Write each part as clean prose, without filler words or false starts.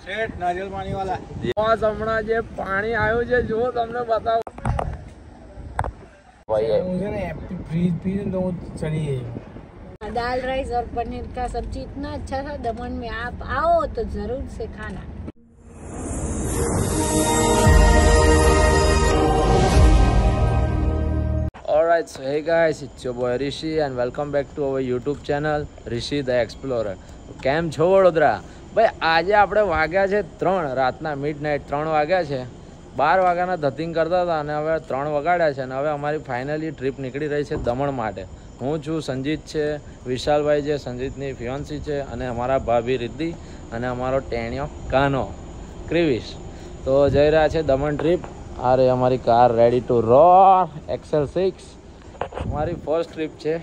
શેઠ નારિયેલ પાણી વાળા બસ હમણાં જે પાણી આવ્યું છે જો તમને બતાવો भाई मुझे ना फ्रीज पी तो चली गई। दाल राइस और पनीर का सब्जी इतना अच्छा था दमन में, आप आओ तो जरूर से खाना। Alright, so hey guys, it's your boy Rishi and welcome back to our YouTube channel Rishi the Explorer. કેમ છો વડોદરા? ભાઈ આજે આપણે વાગ્યા છે 3 રાતના મિડનાઇટ 3 વાગ્યા છે. 12 વાગ્યાના ધતિંગ કરતા હતા અને હવે 3 વગાડ્યા છે અને હવે અમારી ફાઇનલી ટ્રીપ નીકળી રહી છે દમણ માટે. હું છું, સંજીત છે, વિશાલભાઈ છે, સંજીતની ફિયોન્સી છે અને અમારા ભાભી રિદ્ધિ અને અમારો ટેણિયો કાનો ક્રિવિશ. તો જઈ રહ્યા છે દમણ ટ્રીપ. આ રે અમારી car ready to roar XL6. અમારી ફર્સ્ટ ટ્રીપ છે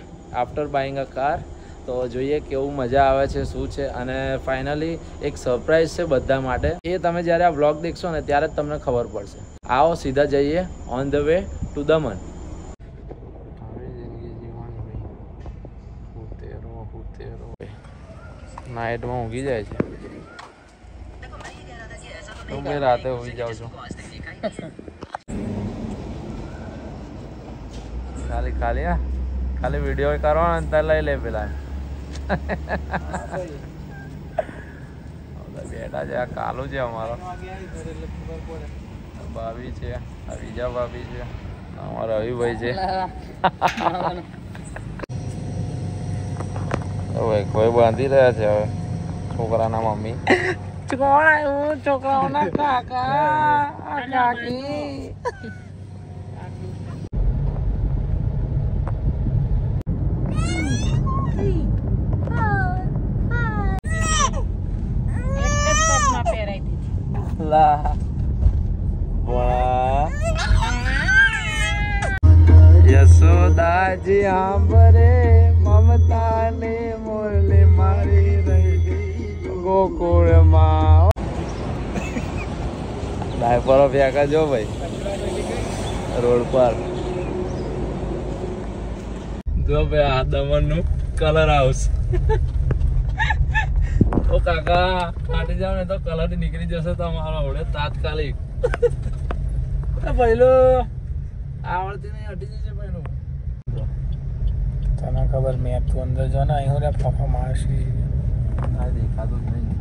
આફ્ટર બાઇંગ અ કાર. તો જોઈએ કેવું મજા આવે છે, શું છે. અને ફાઇનલી એક સરપ્રાઈઝ છે બધા માટે. એ તમે જ્યારે આ વ્લોગ દેખશો ને ત્યારે જ તમને ખબર પડશે. આવો સીધા જઈએ on the way to Daman. નાઇટમાં ઊંઘી જાય છે. હું મેં રાતે ઊંઘી જાઉં છું. ખાલી વિડીયો કરવાનો ને ત્યાં લઈ લે પેલા બેટા છે. આ કાલુ છે અમારો, ભાભી છે, આ બીજા ભાભી છે, અમારો રવિભાઈ છે. હવે કોઈ બાંધી રહ્યા છે હવે છોકરાના મમ્મી. કોણ આવ્યું? છોકરાઓના કાકા કાકી. યશોદાજી આંબરે મમતા ને મોલે મારી રહી ગઈ ગોકુળમાં. ડાયપરો ફેંકા જો ભાઈ રોડ પર. જો ભાઈ આ દમણ નું કલર હાઉસ. ઓ કાકા ફાટી જાવ ને તો કલર નીકળી જશે તમારો આવડે તાત્કાલિક. પહેલો આવડતી નહીં, હટી જશે પહેલો. તને ખબર મેપ તું અંદર જો ને અહીં ફફા મારશી. આ દેખાતું જ નહીં.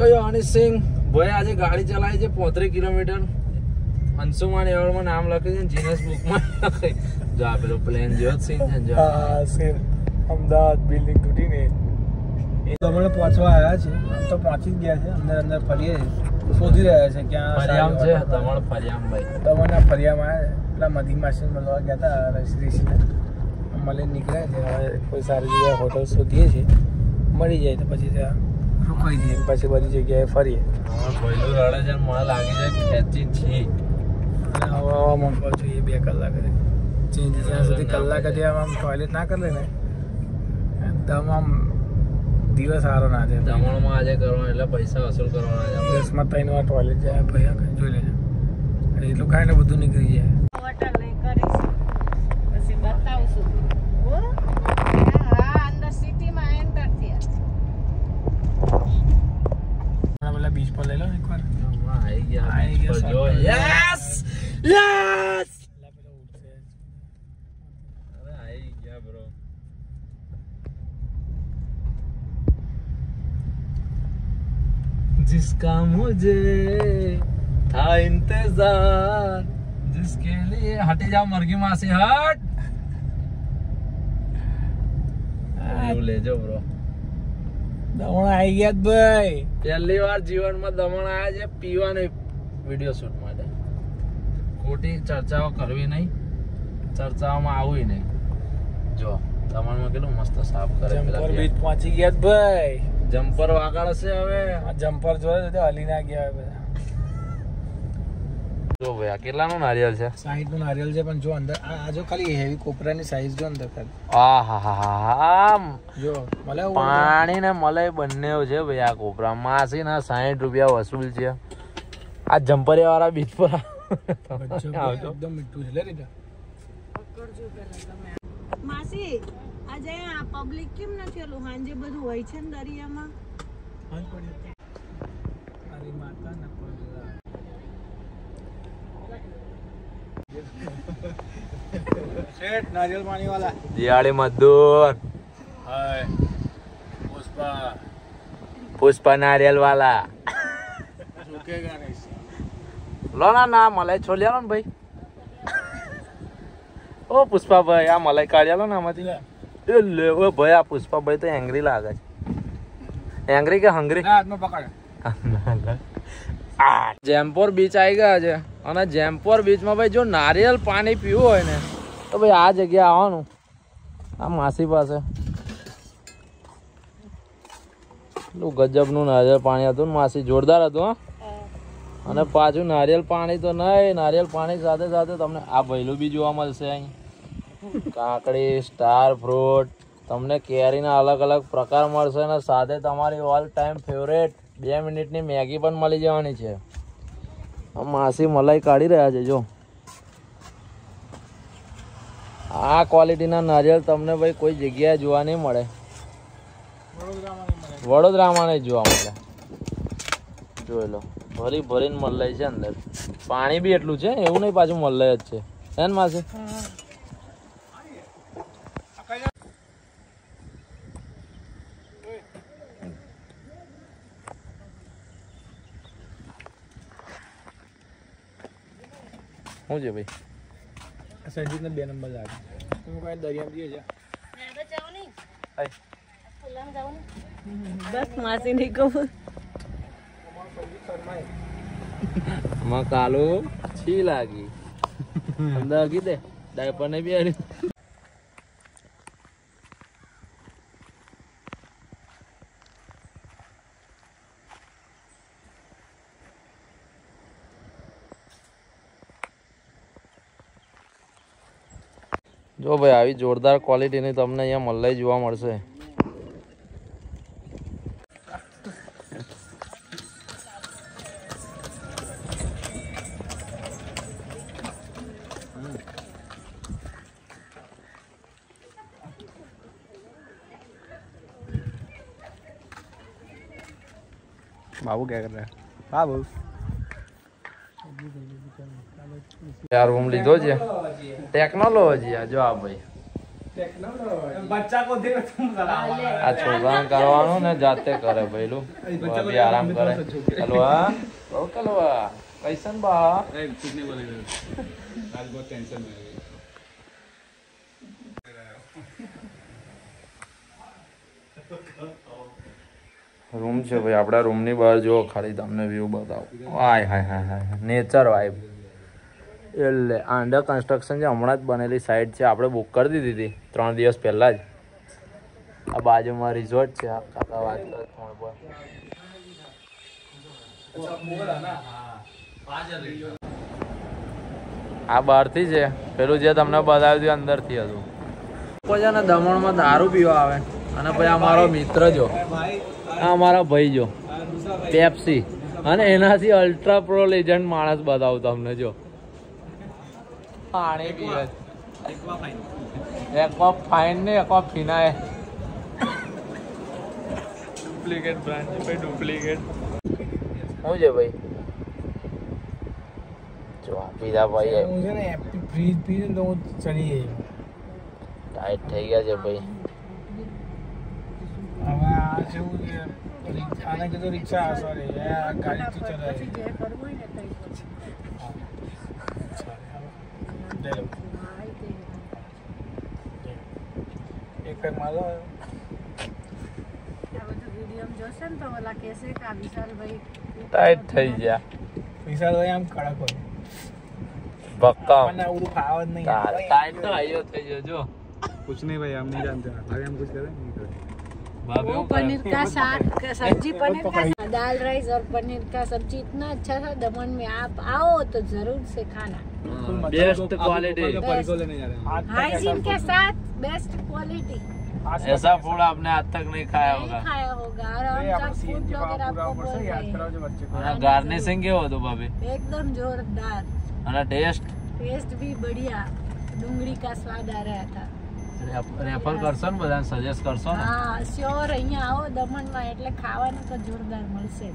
યો અનિશ સિંહ ભાઈ આજે ગાડી ચલાવી છે 35 કિલોમીટર. અંશુમાન એવોર્ડમાં નામ લખ્યું છે, જીનસ બુકમાં લખાય. જો આ પેલો પ્લેન જેવો સીન છે. જો અમદાવાદ બિલ્ડિંગ તૂટીને એ દમણ પહોંચવા આવ્યા છે. આમ તો પહોંચી જ ગયા છે. અંદર ફરીએ શોધી રહ્યા છે ક્યાં ફરિયામ છે. દમણ ફરિયામ ભાઈ, દમણના ફરિયામાં આવ્યા. પેલા મધી માસી મળવા ગયા હતા ઋષિને, મળીને નીકળ્યા છે. હવે કોઈ સારી જગ્યાએ હોટલ શોધીએ છીએ, મળી જાય તો પછી ત્યાં રોકાઈ જઈએ, પછી બધી જગ્યાએ ફરીએ. પહેલું રડે છે, મને લાગી જાય ખેંચી છી. અને હવા મંગવા જોઈએ 2 કલાક ચેન્જ. જ્યાં સુધી કલાક જ આમ ટોયલેટ ના કરી લે ને એકદમ આમ દિવસ સારો ના થાય. દમણમાં આજે કરવાનું એટલે પૈસા વસૂલ કરવાના છે. 10માં 3 વાર ટોયલેટ જાય ભાઈ, જોઈ લેજો. એટલું ખાઈને બધું નીકળી જાય. હોટલ લઈ કરીશું પછી બતાવશું. હા અંદર સિટીમાં એન્ટર થયા. પેલા બીચ પર લઈ લો એકવાર. આવી ગયા જો. Yes yes. અરે આવી ગયા બ્રો. जिसका मुझे था इंतजार, जिसके लिए हटे जाओ मरगी माँ से हट. લેજો બ્રો. દમણ આવી ગયા ભાઈ. પહેલી વાર જીવનમાં દમણ આવ્યા છે પીવાને વિડીયો શૂટ માટે. ખોટી ચર્ચાઓ કરવી નહીં, ચર્ચાઓમાં આવવી નહીં. જો દમણમાં કેટલું મસ્ત સાફ કરે. જમ્પર બીચ પહોંચી ગયા ભાઈ. જમ્પર વાગાડશે હવે. જમ્પર જોડે તો હલી ના ગયા બધા. જો ભાઈ આ કેટલાનું નારિયેલ છે? 60 નું નારિયેલ છે. પણ જો અંદર આ જો ખાલી હેવી કોપરાની સાઈઝ જો અંદર ખાલી. આહાહા જો મલે પાણી ને મલાઈ બંને છે ભાઈ. આ કોપરા માસી ના 60 રૂપિયા વસૂલ છે. આ જમ્પરિયા વાળા બીચ પર એકદમ મીઠું છે. લે રીટા પકડજો પેલા તમે. માસી આજે આ પબ્લિક કેમ નથી ઓલું હાંજે બધું હોય છે ને દરિયામાં બંધ પડી મારી માતા ના પડેલા सेठ नारियल पानी वाला દિવાળી મજદૂર हाय पुष्पा પુષ્પા નારિયેલ વાલા रुकेगा नहीं લો ના મલાઈ છોલ્યા લો ને ભાઈ ઓ પુષ્પાભાઈ આ મલાઈ કાઢ્યા લો ને આમાંથી એ લે ઓ ભાઈ આ પુષ્પાભાઈ તો એંગ્રી લાગે છે એંગ્રી કે હંગ્રી ना हाथ में पकड़ જેમપોર બીચ આવી ગયા છે અને જેમપોર બીચમાં ભાઈ જો નારિયેલ પાણી પીવું હોય ને તો ભાઈ આ જગ્યા આવવાનું આ માસી પાસે એટલું ગજબનું નારિયેળ પાણી હતું ને માસી જોરદાર હતું હા અને પાછું નારિયેળ પાણી તો નહીં નારિયેળ પાણી સાથે સાથે તમને આ ભૈલું બી જોવા મળશે અહીં કાકડી સ્ટાર ફ્રૂટ તમને કેરીના અલગ અલગ પ્રકાર મળશે અને સાથે તમારી ઓલ ટાઈમ ફેવરેટ 2 મિનિટની મેગી પણ મળી જવાની છે આ માસી મલાઈ કાઢી રહ્યા છે જો આ ક્વોલિટીના નારિયેળ તમને ભાઈ કોઈ જગ્યાએ જોવા નહીં મળે વડોદરામાં નહીં જોવા મળે જોઈ લો ભરી ભરીને મલાઈ છે અંદર પાણી બી એટલું છે એવું નહીં પાછું મલાઈ જ છે હે ને માસી શું છે ભાઈ संजीत ने 2 नंबर लागे तुम कोई दरिया में दिए जा બસ માસી ની કહું માં કાલો છી લાગી અંદર કીધે ડાયપર ને બી આરી જો ભાઈ આવી જોરદાર ક્વોલિટીની તમને અહીંયા મલાઈ જોવા મળશે बाबू क्या कर रहा है बाबू यार रूम લીધો છે ટેકનોલોજી આ જો આ ભાઈ बच्चा को दे तुम આ છોકરાને કરવાનું ને જાતે કરે ભઈલું અભી આરામ કરે ચલો હા બહુ ચલો આ કૈસન બા कुछ नहीं बोलेगा आज बहुत टेंशन में है રૂમ છે ભાઈ આપણા રૂમની બહાર જો ખાલી તમને વ્યૂ બતાવો હાય હાય હાય હાય નેચર વાઇબ એટલે અંડર કન્સ્ટ્રક્શન છે હમણાં જ બનેલી સાઈડ છે આપણે બુક કરી દીધી હતી 3 દિવસ પહેલાં જ આ બાજુમાં રિઝોર્ટ છે આ કાકા વાત કરે ફોન પર આ બહારથી છે પેલું જે તમને બતાવ્યું હતું અંદરથી હતું પછી ને દમણમાં દારૂ પીવા આવે અને પછી અમારો મિત્ર જો આ અમારા ભાઈ જો પેપ્સી અને એનાથી અલ્ટ્રા પ્રો લેજન્ડ માણસ બતાવું તમને જો પાણી પીવે એકવા ફાઇન ને એકવા ફિનાય ડુપ્લિકેટ બ્રાન્ડ છે ડુપ્લિકેટ શું છે ભાઈ જો આ પીધા ભાઈ मुझे ना फ्रीज फ्रीज तो चली ટાઈટ થઈ ગયા છે ભાઈ હવે આ જેવું છે આને કીધું રિક્ષા સોરી ગાડીથી ચલાવે જે કરવું હોય ને તઈ પછી દે લો એક પેક માલો આ બધું વિડીયો જોશે ને તો ઓલા કહેશે કે આ વિશાલભાઈ ટાઈટ થઈ ગયા વિશાલ ભાઈ આમ કડક હોય ભક્કા મને આવું ફાવ જ નહીં ટાઈટ તો આયો થઈ ગયો જો कुछ नहीं भाई हम नहीं जानते भाभी हम कुछ करें नहीं करें ભાભી वो पनीर का साग सब्जी पनीर का दाल राइस और पनीर का सब्जी इतना अच्छा था दमन में आप आओ तो जरूर से खाना बेस्ट क्वालिटी परिको लेने जा रहे हैं हाइजीन के साथ बेस्ट क्वालिटी ऐसा फूड आपने आज तक नहीं खाया नहीं होगा खाया होगा और हम सब फूड ब्लॉगर आपको बोल रहे याद हैं कराओ जो बच्चे को અને ગાર્નિશિંગ કેવો હતું ભાભી एकदम जोरदार અને ટેસ્ટ टेस्ट भी बढ़िया डूंगरी का स्वाद आ रहा था રેફર કરશો ને બધાને સજેસ્ટ કરશો ને? હા શ્યોર, અહીંયા આવો દમણમાં એટલે ખાવાનું તો જોરદાર મળશે.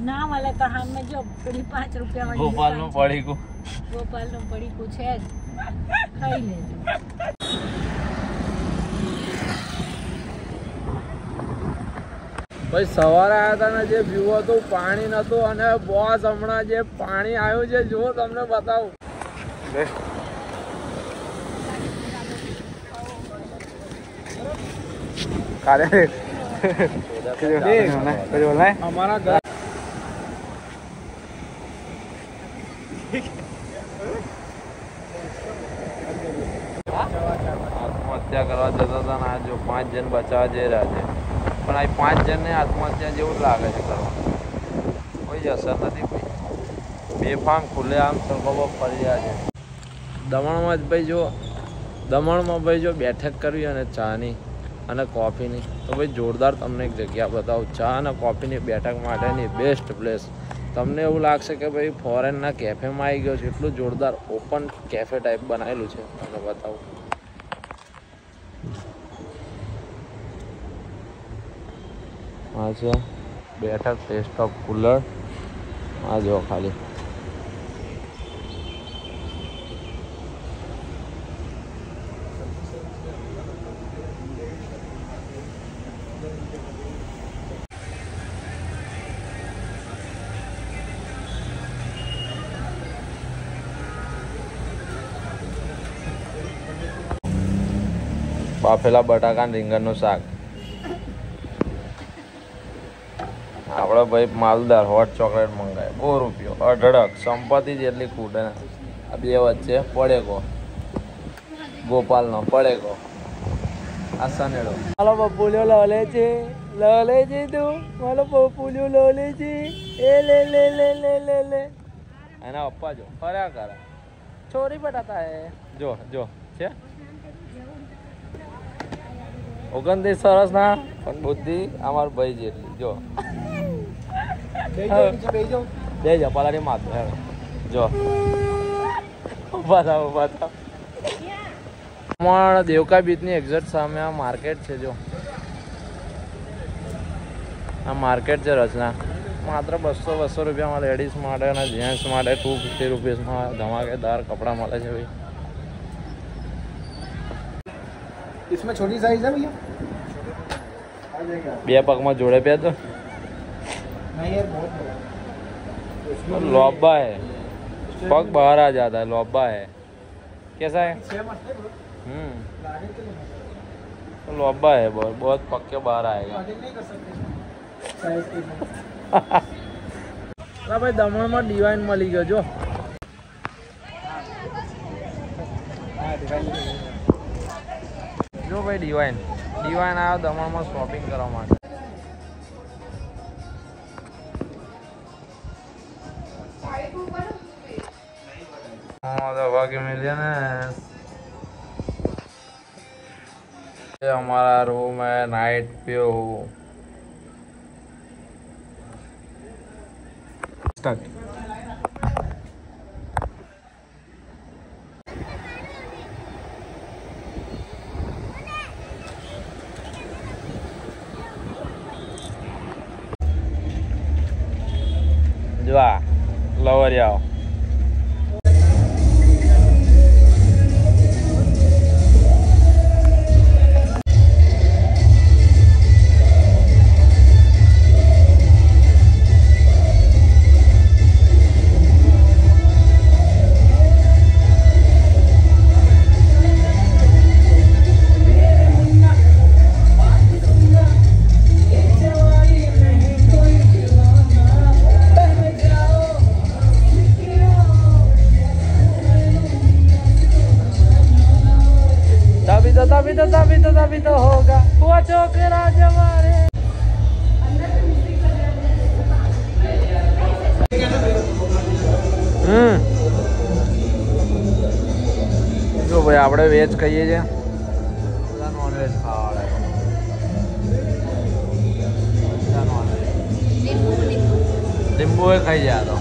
ના મળે તો હામે જો પેલી 5 રૂપિયા ગોપાલનું પડીકું, ગોપાલનું પડીકું છે જ, ખાઈ લેજો. ભાઈ સવારે આવ્યા હતા ને જે વ્યૂ હતું પાણી નતું, અને બોસ હમણાં જે પાણી આવ્યું છે જો તમને બતાવું. हमारा घर આત્મહત્યા કરવા જતા હતા ને આ જો 5 જણ બચાવવા જઈ રહ્યા છે, પણ આ 5 જણને આત્મહત્યા જેવું જ લાગે છે કરવાનું. કોઈ જ અસર નથી, કોઈ બેફામ ખુલ્લે આમ સળકો ફરી રહ્યા છે. દમણમાં જ ભાઈ જો, દમણમાં ભાઈ જો બેઠક કરવી અને ચાની અને કોફીની તો ભાઈ જોરદાર તમને એક જગ્યા બતાવું. ચા અને કોફીની બેઠક માટેની બેસ્ટ પ્લેસ. તમને એવું લાગશે કે ભાઈ ફોરેનના કેફેમાં આવી ગયો છે, એટલું જોરદાર ઓપન કેફે ટાઈપ બનાવેલું છે. તમને બતાવું. આ છે બેઠક ટેસ્ટ ઓફ કુલર. આ જો ખાલી બાફેલા બટાકા રીંગણનું શાક. આપણે ભાઈ માલદાર હોટ ચોકલેટ મંગાય, 2 રૂપિયો અઢળક. સંપત્તિ જેટલી ખૂટે ને. આ બે વચ્ચે પડેકો, ગોપાલનો પડેકો, આ સનેડો. મારો પપ્પુલ્યો લલે છે, લલે છે તું, મારો પપ્પુલ્યો લલે છે. એ લે લે લે લે લે લે. એના પપ્પા જો ફર્યા કરે, ચોરી બટાતા હે. જો જો છે 29 સરસ ના, પણ બુદ્ધિ અમાર ભાઈ જેટલી. જો બે જા પલારી માથું હે. જો ઉભા થાવ, ઉભા થાવ. અમારા દેવકા બીચની એક્ઝેક્ટ સામે આ માર્કેટ છે. જો આ માર્કેટ છે રચના. માત્ર 200 રૂપિયામાં લેડીઝ માટે અને જેન્ટ્સ માટે 250 રૂપિયામાં ધમાકેદાર કપડાં મળે છે ભાઈ. इसमें छोटी साइज है भैया, બે પગમાં જોડે पे तो नहीं यार बहुत बड़ा. लोबा है, पग बाहर आ जाता है. लोबा है, कैसा है? तो लोबा है, बहुत पग के बाहर आएगा. भाई दमणમાં ડિવાઇન મળી ગયો. જો જો ભાઈ ડિવાઇન આવ્યો દમણમાં શોપિંગ કરવા માટે. दवा के मिले ना. ये हमारा रूम है, नाइट व्यू. स्टार्ट. जो आ लवरिया तभी तो होगा वो छोकरा जमारे. જો ભાઈ આપણે વેજ ખાઈએ છીએ, બધા નોનવેજ ખાવાવાળા. લીંબુ એ ખાઈ જાય તો